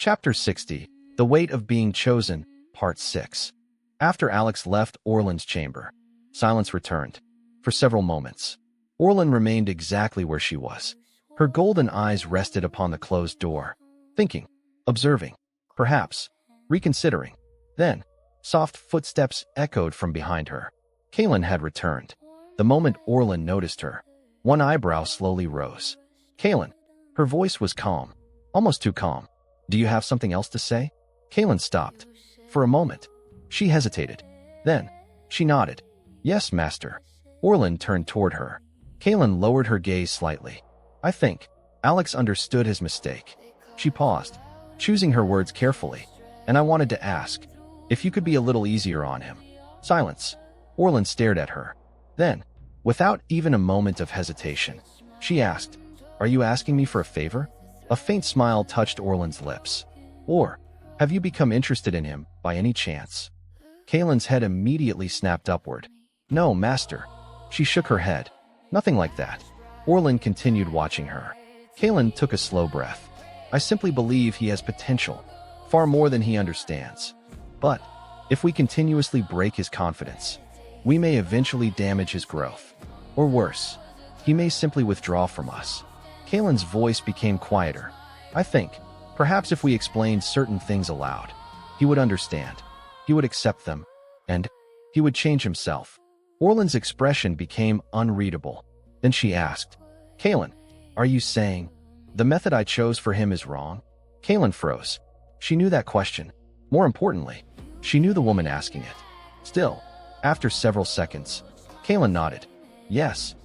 Chapter 60, The Weight of Being Chosen, Part 6. After Alex left Aurelyn's chamber, silence returned. For several moments, Aurelyn remained exactly where she was. Her golden eyes rested upon the closed door, thinking, observing, perhaps, reconsidering. Then, soft footsteps echoed from behind her. Kaelyn had returned. The moment Aurelyn noticed her, one eyebrow slowly rose. Kaelyn. Her voice was calm, almost too calm. Do you have something else to say? Kaelyn stopped. For a moment, she hesitated. Then, she nodded. Yes, Master. Aurelyn turned toward her. Kaelyn lowered her gaze slightly. I think Alex understood his mistake. She paused, choosing her words carefully. And I wanted to ask, if you could be a little easier on him. Silence. Aurelyn stared at her. Then, without even a moment of hesitation, she asked, Are you asking me for a favor? A faint smile touched Aurelyn's lips. Or, have you become interested in him, by any chance? Kaelyn's head immediately snapped upward. No, Master. She shook her head. Nothing like that. Aurelyn continued watching her. Kaelyn took a slow breath. I simply believe he has potential, far more than he understands. But, if we continuously break his confidence, we may eventually damage his growth. Or worse, he may simply withdraw from us. Kaelyn's voice became quieter. I think, perhaps if we explained certain things aloud, he would understand. He would accept them, and he would change himself. Aurelyn's expression became unreadable. Then she asked, Kaelyn, are you saying the method I chose for him is wrong? Kaelyn froze. She knew that question. More importantly, she knew the woman asking it. Still, after several seconds, Kaelyn nodded. Yes.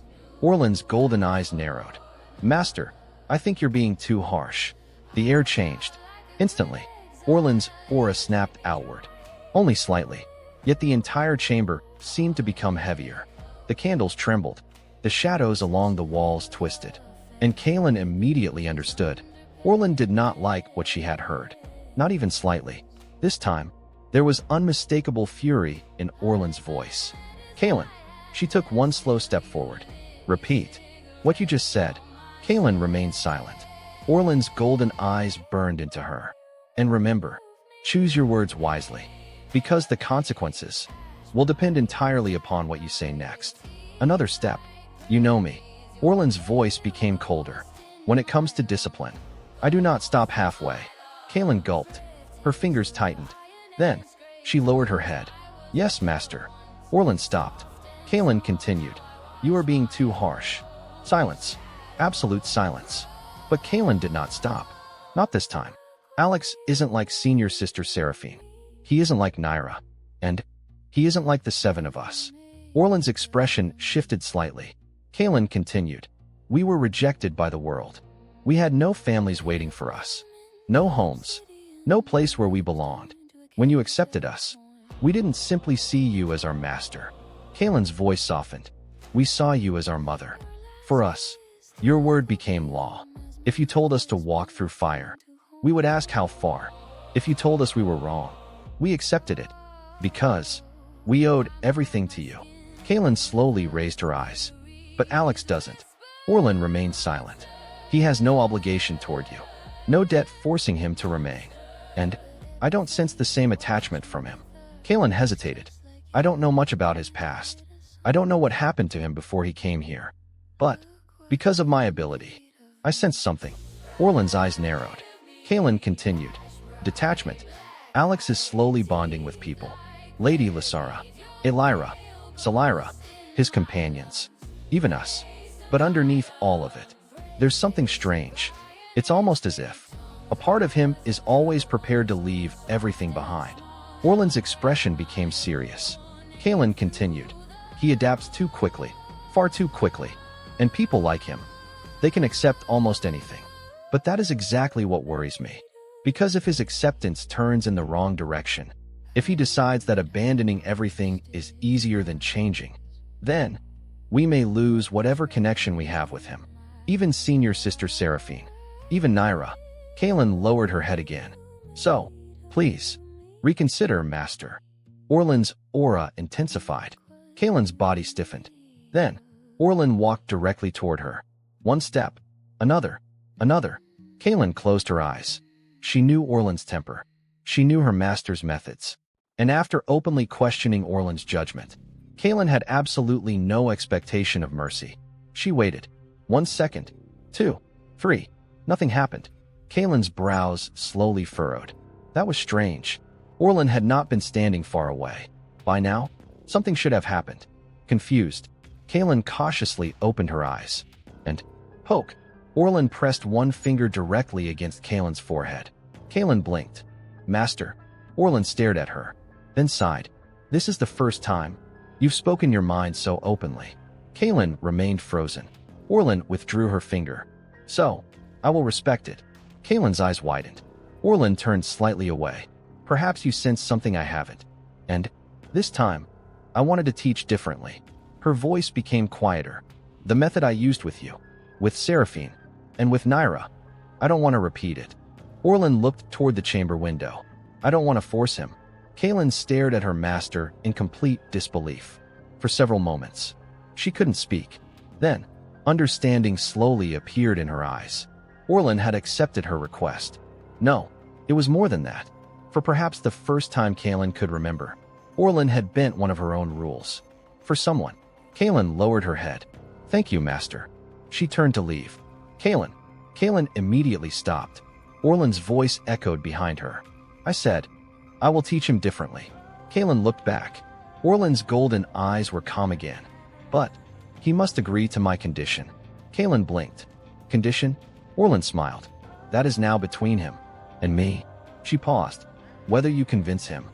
Aurelyn's golden eyes narrowed. Master, I think you're being too harsh. The air changed. Instantly, Aurelyn's aura snapped outward. Only slightly, yet the entire chamber seemed to become heavier. The candles trembled. The shadows along the walls twisted. And Kaelyn immediately understood. Aurelyn did not like what she had heard. Not even slightly. This time, there was unmistakable fury in Aurelyn's voice. Kaelyn. She took one slow step forward. Repeat. What you just said. Kaelyn remained silent. Aurelyn's golden eyes burned into her. And remember, choose your words wisely, because the consequences will depend entirely upon what you say next. Another step. You know me. Aurelyn's voice became colder. When it comes to discipline, I do not stop halfway. Kaelyn gulped. Her fingers tightened. Then, she lowered her head. Yes, Master. Aurelyn stopped. Kaelyn continued. You are being too harsh. Silence. Absolute silence. But Kaelyn did not stop. Not this time. Alex isn't like senior sister Seraphine. He isn't like Nyra. And he isn't like the seven of us. Aurelyn's expression shifted slightly. Kaelyn continued. We were rejected by the world. We had no families waiting for us. No homes. No place where we belonged. When you accepted us, we didn't simply see you as our master. Kaelyn's voice softened. We saw you as our mother. For us, your word became law. If you told us to walk through fire, we would ask how far. If you told us we were wrong, we accepted it. Because we owed everything to you. Kaelyn slowly raised her eyes. But Alex doesn't. Aurelyn remained silent. He has no obligation toward you. No debt forcing him to remain. And I don't sense the same attachment from him. Kaelyn hesitated. I don't know much about his past. I don't know what happened to him before he came here. But, because of my ability, I sense something. Aurelyn's eyes narrowed. Kaelyn continued. Detachment. Alex is slowly bonding with people. Lady Lysara, Elira, Salira, his companions, even us. But underneath all of it, there's something strange. It's almost as if a part of him is always prepared to leave everything behind. Aurelyn's expression became serious. Kaelyn continued. He adapts too quickly, far too quickly. And people like him, they can accept almost anything. But that is exactly what worries me. Because if his acceptance turns in the wrong direction, if he decides that abandoning everything is easier than changing, then we may lose whatever connection we have with him. Even senior sister Seraphine, even Nyra. Kaelyn lowered her head again. So, please, reconsider, Master. Aurelyn's aura intensified. Kaelyn's body stiffened. Then, Aurelyn walked directly toward her. One step. Another. Another. Kaelyn closed her eyes. She knew Aurelyn's temper. She knew her master's methods. And after openly questioning Aurelyn's judgment, Kaelyn had absolutely no expectation of mercy. She waited. 1 second. 2. 3. Nothing happened. Kaelyn's brows slowly furrowed. That was strange. Aurelyn had not been standing far away. By now, something should have happened. Confused, Kaelyn cautiously opened her eyes. And, poke! Aurelyn pressed one finger directly against Kaelyn's forehead. Kaelyn blinked. Master. Aurelyn stared at her, then sighed. This is the first time you've spoken your mind so openly. Kaelyn remained frozen. Aurelyn withdrew her finger. So, I will respect it. Kaelyn's eyes widened. Aurelyn turned slightly away. Perhaps you sense something I haven't. And, this time, I wanted to teach differently. Her voice became quieter. The method I used with you, with Seraphine, and with Nyra, I don't want to repeat it. Aurelyn looked toward the chamber window. I don't want to force him. Kaelyn stared at her master in complete disbelief. For several moments, she couldn't speak. Then, understanding slowly appeared in her eyes. Aurelyn had accepted her request. No, it was more than that. For perhaps the first time Kaelyn could remember, Aurelyn had bent one of her own rules. For someone. Kaelyn lowered her head. Thank you, Master. She turned to leave. Kaelyn. Kaelyn immediately stopped. Aurelyn's voice echoed behind her. I said, I will teach him differently. Kaelyn looked back. Aurelyn's golden eyes were calm again. But, he must agree to my condition. Kaelyn blinked. Condition? Aurelyn smiled. That is now between him and me. She paused. Whether you convince him,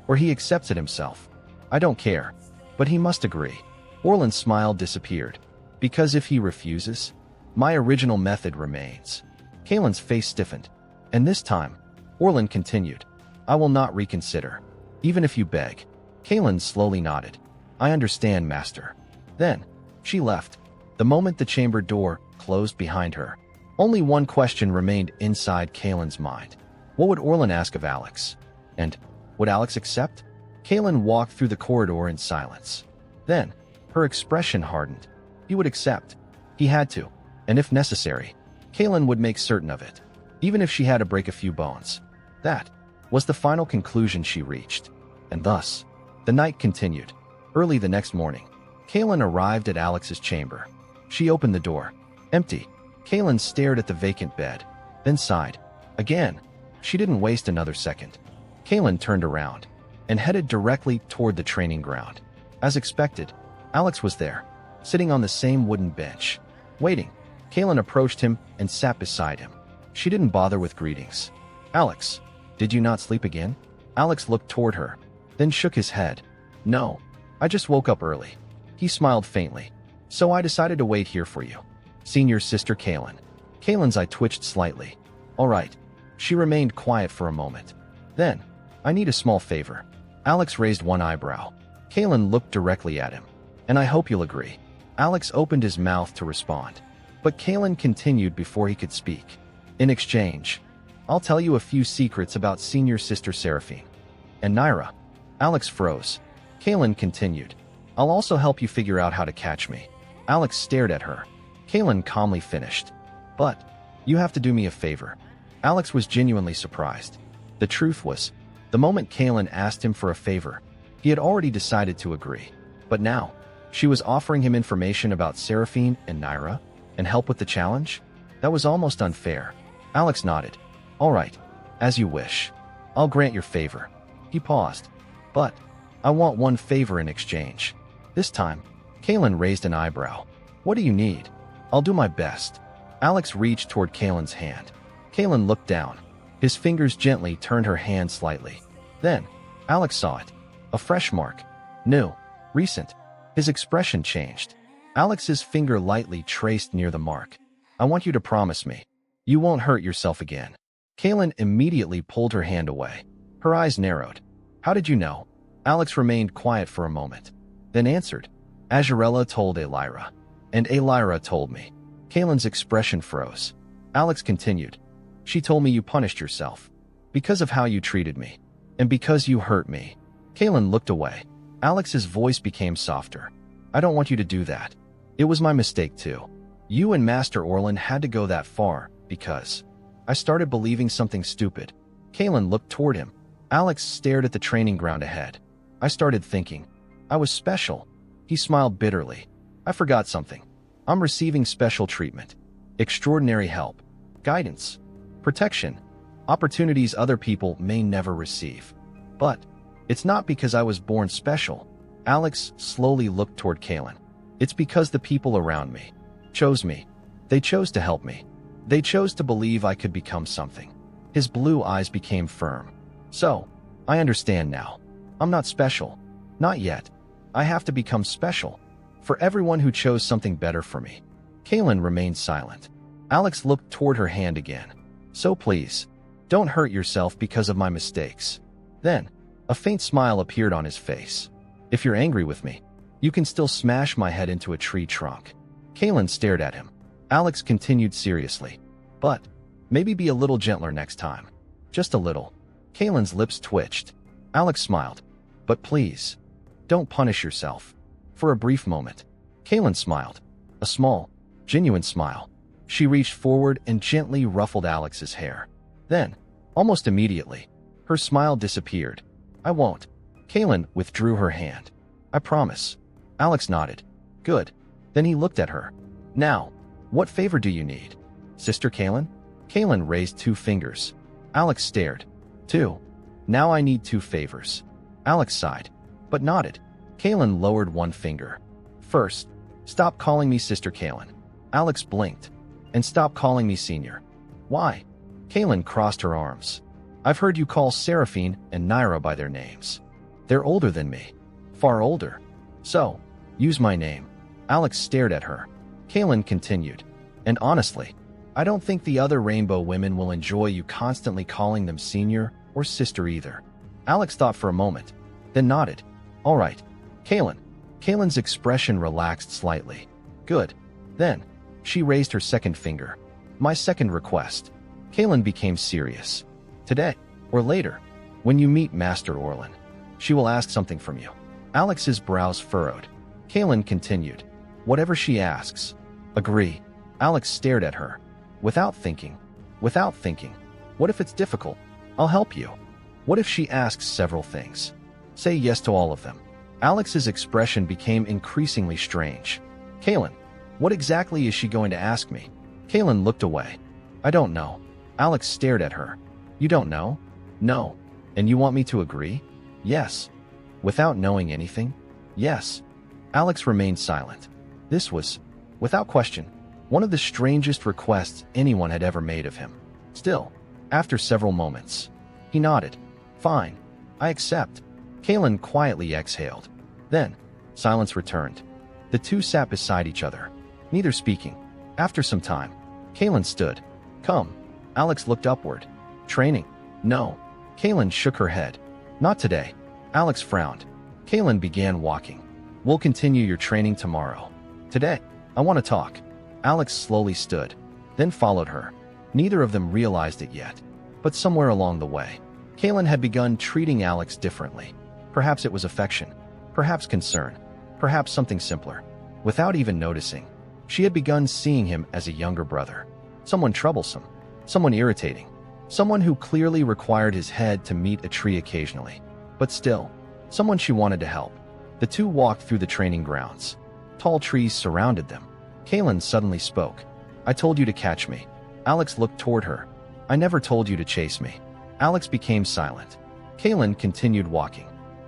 or he accepts it himself, I don't care. But he must agree. Aurelyn's smile disappeared. Because if he refuses, my original method remains. Kaelyn's face stiffened. And this time, Aurelyn continued. I will not reconsider. Even if you beg. Kaelyn slowly nodded. I understand, Master. Then, she left. The moment the chamber door closed behind her, only one question remained inside Kaelyn's mind. What would Aurelyn ask of Alex? And, would Alex accept? Kaelyn walked through the corridor in silence. Then, her expression hardened. He would accept. He had to. And if necessary, Kaelyn would make certain of it. Even if she had to break a few bones. That was the final conclusion she reached. And thus, the night continued. Early the next morning, Kaelyn arrived at Alex's chamber. She opened the door. Empty. Kaelyn stared at the vacant bed, then sighed. Again, she didn't waste another second. Kaelyn turned around and headed directly toward the training ground. As expected, Alex was there, sitting on the same wooden bench, waiting. Kaelyn approached him and sat beside him. She didn't bother with greetings. Alex, did you not sleep again? Alex looked toward her, then shook his head. No, I just woke up early. He smiled faintly. So I decided to wait here for you. Senior sister Kaelyn. Kaelyn's eye twitched slightly. All right. She remained quiet for a moment. Then, I need a small favor. Alex raised one eyebrow. Kaelyn looked directly at him. And I hope you'll agree. Alex opened his mouth to respond. But Kaelyn continued before he could speak. In exchange, I'll tell you a few secrets about senior sister Seraphine and Nyra. Alex froze. Kaelyn continued. I'll also help you figure out how to catch me. Alex stared at her. Kaelyn calmly finished. But, you have to do me a favor. Alex was genuinely surprised. The truth was, the moment Kaelyn asked him for a favor, he had already decided to agree. But now, she was offering him information about Seraphine and Nyra, and help with the challenge? That was almost unfair. Alex nodded. All right, as you wish. I'll grant your favor. He paused. But, I want one favor in exchange. This time, Kaelyn raised an eyebrow. What do you need? I'll do my best. Alex reached toward Kaelyn's hand. Kaelyn looked down. His fingers gently turned her hand slightly. Then, Alex saw it. A fresh mark. New. Recent. His expression changed. Alex's finger lightly traced near the mark. I want you to promise me. You won't hurt yourself again. Kaelyn immediately pulled her hand away. Her eyes narrowed. How did you know? Alex remained quiet for a moment, then answered. Azurella told Lyra. And Lyra told me. Kaelyn's expression froze. Alex continued. She told me you punished yourself. Because of how you treated me. And because you hurt me. Kaelyn looked away. Alex's voice became softer. I don't want you to do that. It was my mistake too. You and Master Aurelyn had to go that far, because I started believing something stupid. Kaelyn looked toward him. Alex stared at the training ground ahead. I started thinking. I was special. He smiled bitterly. I forgot something. I'm receiving special treatment. Extraordinary help. Guidance. Protection. Opportunities other people may never receive. But it's not because I was born special. Alex slowly looked toward Kaelyn. It's because the people around me chose me. They chose to help me. They chose to believe I could become something. His blue eyes became firm. So, I understand now. I'm not special. Not yet. I have to become special. For everyone who chose something better for me. Kaelyn remained silent. Alex looked toward her hand again. So please, don't hurt yourself because of my mistakes. Then, a faint smile appeared on his face. If you're angry with me, you can still smash my head into a tree trunk. Kaelyn stared at him. Alex continued seriously. But, maybe be a little gentler next time. Just a little. Kaelyn's lips twitched. Alex smiled. But please, don't punish yourself. For a brief moment, Kaelyn smiled. A small, genuine smile. She reached forward and gently ruffled Alex's hair. Then, almost immediately, her smile disappeared. I won't. Kaelyn withdrew her hand. I promise. Alex nodded. Good. Then he looked at her. Now, what favor do you need? Sister Kaelyn? Kaelyn raised 2 fingers. Alex stared. 2. Now I need 2 favors. Alex sighed, but nodded. Kaelyn lowered 1 finger. First, stop calling me Sister Kaelyn. Alex blinked. And stop calling me Senior. Why? Kaelyn crossed her arms. I've heard you call Seraphine and Nyra by their names. They're older than me. Far older. So, use my name. Alex stared at her. Kaelyn continued. And honestly, I don't think the other rainbow women will enjoy you constantly calling them Senior or Sister either. Alex thought for a moment, then nodded. All right, Kaelyn. Kaelyn's expression relaxed slightly. Good. Then, she raised her second finger. My second request. Kaelyn became serious. Today, or later, when you meet Master Aurelyn, she will ask something from you. Alex's brows furrowed. Kaelyn continued. Whatever she asks. Agree. Alex stared at her. Without thinking. Without thinking. What if it's difficult? I'll help you. What if she asks several things? Say yes to all of them. Alex's expression became increasingly strange. Kaelyn, what exactly is she going to ask me? Kaelyn looked away. I don't know. Alex stared at her. You don't know? No. And you want me to agree? Yes. Without knowing anything? Yes. Alex remained silent. This was, without question, one of the strangest requests anyone had ever made of him. Still, after several moments, he nodded. Fine. I accept. Kaelyn quietly exhaled. Then, silence returned. The two sat beside each other, neither speaking. After some time, Kaelyn stood. Come. Alex looked upward. Training? No. Kaelyn shook her head. Not today. Alex frowned. Kaelyn began walking. We'll continue your training tomorrow. Today, I want to talk. Alex slowly stood, then followed her. Neither of them realized it yet. But somewhere along the way, Kaelyn had begun treating Alex differently. Perhaps it was affection. Perhaps concern. Perhaps something simpler. Without even noticing, she had begun seeing him as a younger brother. Someone troublesome. Someone irritating. Someone who clearly required his head to meet a tree occasionally. But still, someone she wanted to help. The two walked through the training grounds. Tall trees surrounded them. Kaelyn suddenly spoke. I told you to catch me. Alex looked toward her. I never told you to chase me. Alex became silent. Kaelyn continued walking.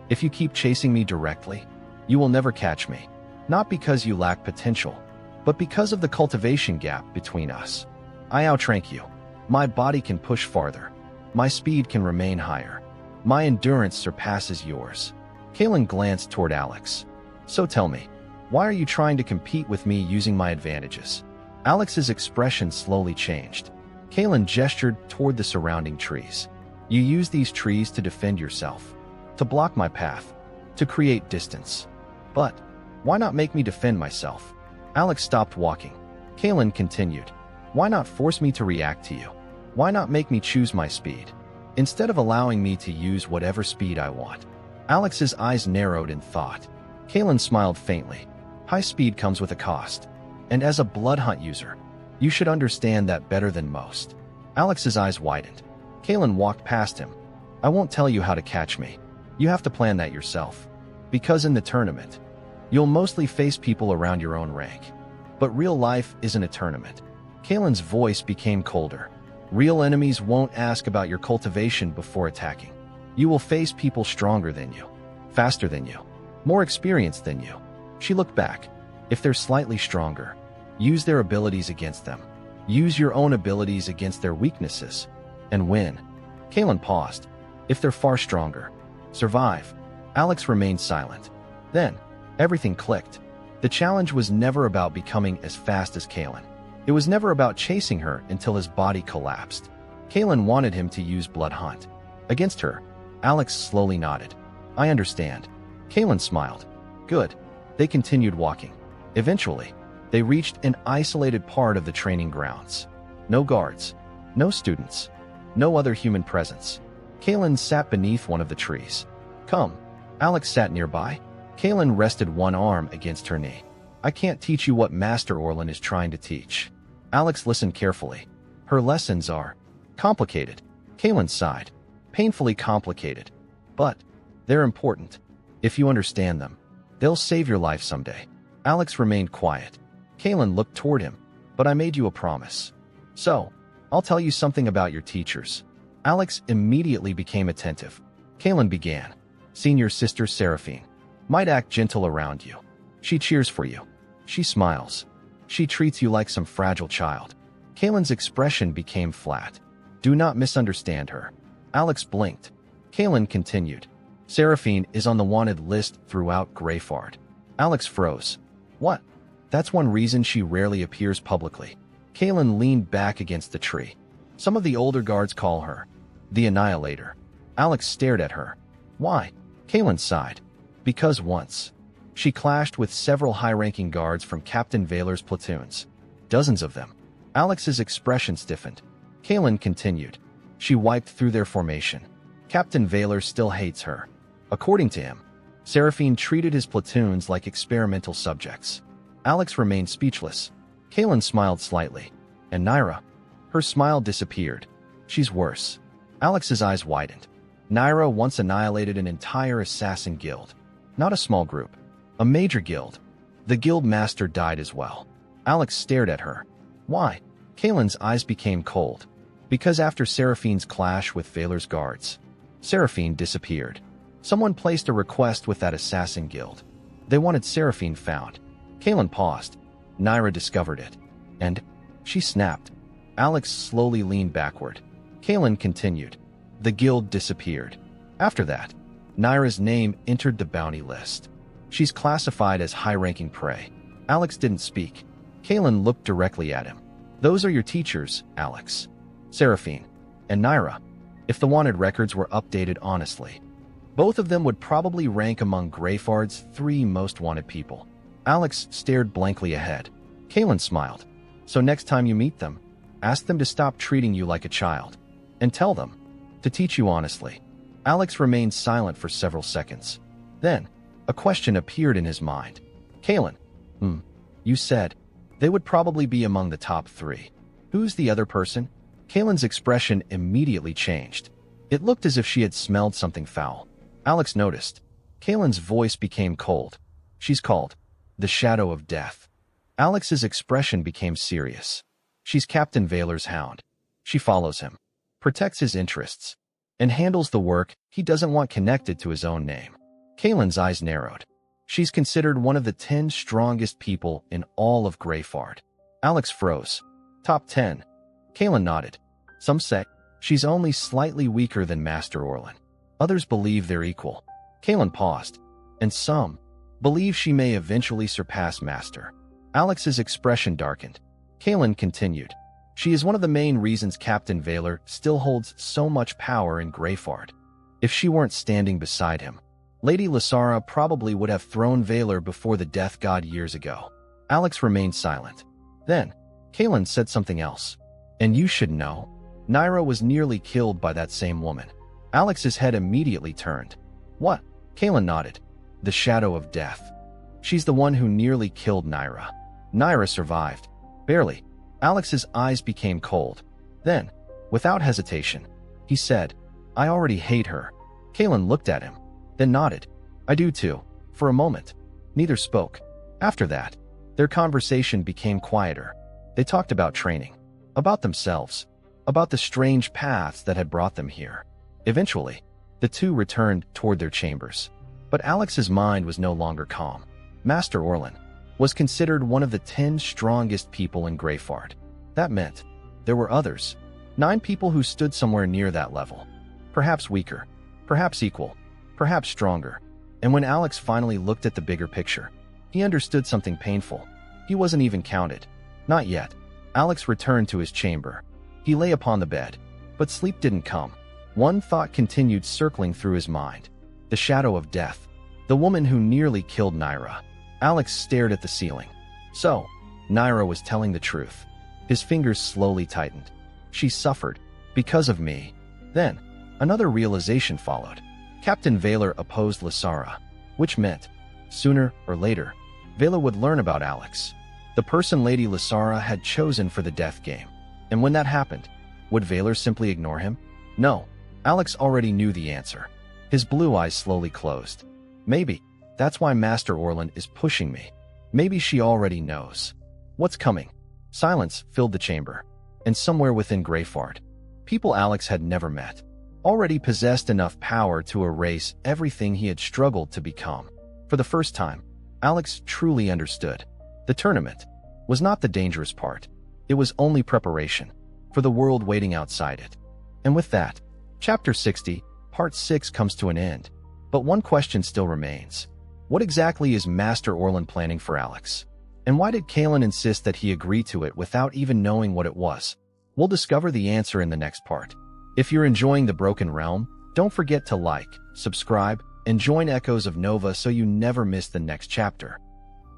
If you keep chasing me directly, you will never catch me. Not because you lack potential, but because of the cultivation gap between us. I outrank you. My body can push farther. My speed can remain higher. My endurance surpasses yours. Kaelyn glanced toward Alex. So tell me, why are you trying to compete with me using my advantages? Alex's expression slowly changed. Kaelyn gestured toward the surrounding trees. You use these trees to defend yourself, to block my path, to create distance. But why not make me defend myself? Alex stopped walking. Kaelyn continued. Why not force me to react to you? Why not make me choose my speed, instead of allowing me to use whatever speed I want? Alex's eyes narrowed in thought. Kaelyn smiled faintly. High speed comes with a cost. And as a blood hunt user, you should understand that better than most. Alex's eyes widened. Kaelyn walked past him. I won't tell you how to catch me. You have to plan that yourself. Because in the tournament, you'll mostly face people around your own rank. But real life isn't a tournament. Kaelyn's voice became colder. Real enemies won't ask about your cultivation before attacking. You will face people stronger than you, faster than you, more experienced than you. She looked back. If they're slightly stronger, use their abilities against them. Use your own abilities against their weaknesses, and win. Kaelyn paused. If they're far stronger, survive. Alex remained silent. Then, everything clicked. The challenge was never about becoming as fast as Kaelyn. It was never about chasing her until his body collapsed. Kaelyn wanted him to use Blood Hunt. Against her, Alex slowly nodded. I understand. Kaelyn smiled. Good. They continued walking. Eventually, they reached an isolated part of the training grounds. No guards. No students. No other human presence. Kaelyn sat beneath one of the trees. Come. Alex sat nearby. Kaelyn rested one arm against her knee. I can't teach you what Master Aurelyn is trying to teach. Alex listened carefully. Her lessons are complicated. Kaelyn sighed. Painfully complicated. But they're important. If you understand them, they'll save your life someday. Alex remained quiet. Kaelyn looked toward him. But I made you a promise. So, I'll tell you something about your teachers. Alex immediately became attentive. Kaelyn began. Senior sister Seraphine might act gentle around you. She cheers for you. She smiles. She treats you like some fragile child. Kaelyn's expression became flat. Do not misunderstand her. Alex blinked. Kaelyn continued. Seraphine is on the wanted list throughout Greyfard. Alex froze. What? That's one reason she rarely appears publicly. Kaelyn leaned back against the tree. Some of the older guards call her the Annihilator. Alex stared at her. Why? Kaelyn sighed. Because once, she clashed with several high-ranking guards from Captain Vaylor's platoons. Dozens of them. Alex's expression stiffened. Kaelyn continued. She wiped through their formation. Captain Vaylor still hates her. According to him, Seraphine treated his platoons like experimental subjects. Alex remained speechless. Kaelyn smiled slightly. And Nyra? Her smile disappeared. She's worse. Alex's eyes widened. Nyra once annihilated an entire assassin guild. Not a small group. A major guild. The guild master died as well. Alex stared at her. Why? Kaelyn's eyes became cold. Because after Seraphine's clash with Vaylor's guards, Seraphine disappeared. Someone placed a request with that assassin guild. They wanted Seraphine found. Kaelyn paused. Nyra discovered it. And she snapped. Alex slowly leaned backward. Kaelyn continued. The guild disappeared. After that, Nyra's name entered the bounty list. She's classified as high-ranking prey. Alex didn't speak. Kaelyn looked directly at him. Those are your teachers, Alex. Seraphine and Nyra. If the wanted records were updated honestly, both of them would probably rank among Greyfard's 3 most wanted people. Alex stared blankly ahead. Kaelyn smiled. So next time you meet them, ask them to stop treating you like a child. And tell them to teach you honestly. Alex remained silent for several seconds. Then, a question appeared in his mind. Kaelyn, you said they would probably be among the top 3. Who's the other person? Kaelyn's expression immediately changed. It looked as if she had smelled something foul. Alex noticed. Kaelyn's voice became cold. She's called the Shadow of Death. Alex's expression became serious. She's Captain Vaylor's hound. She follows him, protects his interests, and handles the work he doesn't want connected to his own name. Kaelyn's eyes narrowed. She's considered one of the 10 strongest people in all of Greyfard. Alex froze. Top 10. Kaelyn nodded. Some say she's only slightly weaker than Master Aurelyn. Others believe they're equal. Kaelyn paused. And some believe she may eventually surpass Master. Alex's expression darkened. Kaelyn continued. She is one of the main reasons Captain Vaylor still holds so much power in Greyfard. If she weren't standing beside him, Lady Lysara probably would have thrown Vaylor before the Death God years ago. Alex remained silent. Then, Kaelyn said something else. And you should know, Nyra was nearly killed by that same woman. Alex's head immediately turned. What? Kaelyn nodded. The Shadow of Death. She's the one who nearly killed Nyra. Nyra survived. Barely. Alex's eyes became cold. Then, Without hesitation, he said, "I already hate her." Kaelyn looked at him, then nodded. "I do too." For a moment, neither spoke. After that, their conversation became quieter. They talked about training, about themselves, about the strange paths that had brought them here. Eventually, the two returned toward their chambers. But Alex's mind was no longer calm. Master Aurelyn was considered one of the 10 strongest people in Greyfard. That meant there were others, 9 people who stood somewhere near that level. Perhaps weaker, perhaps equal, perhaps stronger. And when Alex finally looked at the bigger picture, he understood something painful. He wasn't even counted. Not yet. Alex returned to his chamber. He lay upon the bed, but sleep didn't come. One thought continued circling through his mind. The shadow of death. The woman who nearly killed Nyra. Alex stared at the ceiling. So, Nyra was telling the truth. His fingers slowly tightened. She suffered. Because of me. Then, another realization followed. Captain Vaylor opposed Lysara, which meant, sooner or later, Vaylor would learn about Alex, the person Lady Lysara had chosen for the death game. And when that happened, would Vaylor simply ignore him? No. Alex already knew the answer. His blue eyes slowly closed. Maybe that's why Master Aurelyn is pushing me. Maybe she already knows what's coming. Silence filled the chamber, and somewhere within Greyfard, people Alex had never met already possessed enough power to erase everything he had struggled to become. For the first time, Alex truly understood. The tournament was not the dangerous part. It was only preparation for the world waiting outside it. And with that, Chapter 60, Part 6 comes to an end. But one question still remains. What exactly is Master Aurelyn planning for Alex? And why did Kaelyn insist that he agree to it without even knowing what it was? We'll discover the answer in the next part. If you're enjoying The Broken Realm, don't forget to like, subscribe, and join Echoes of Nova so you never miss the next chapter.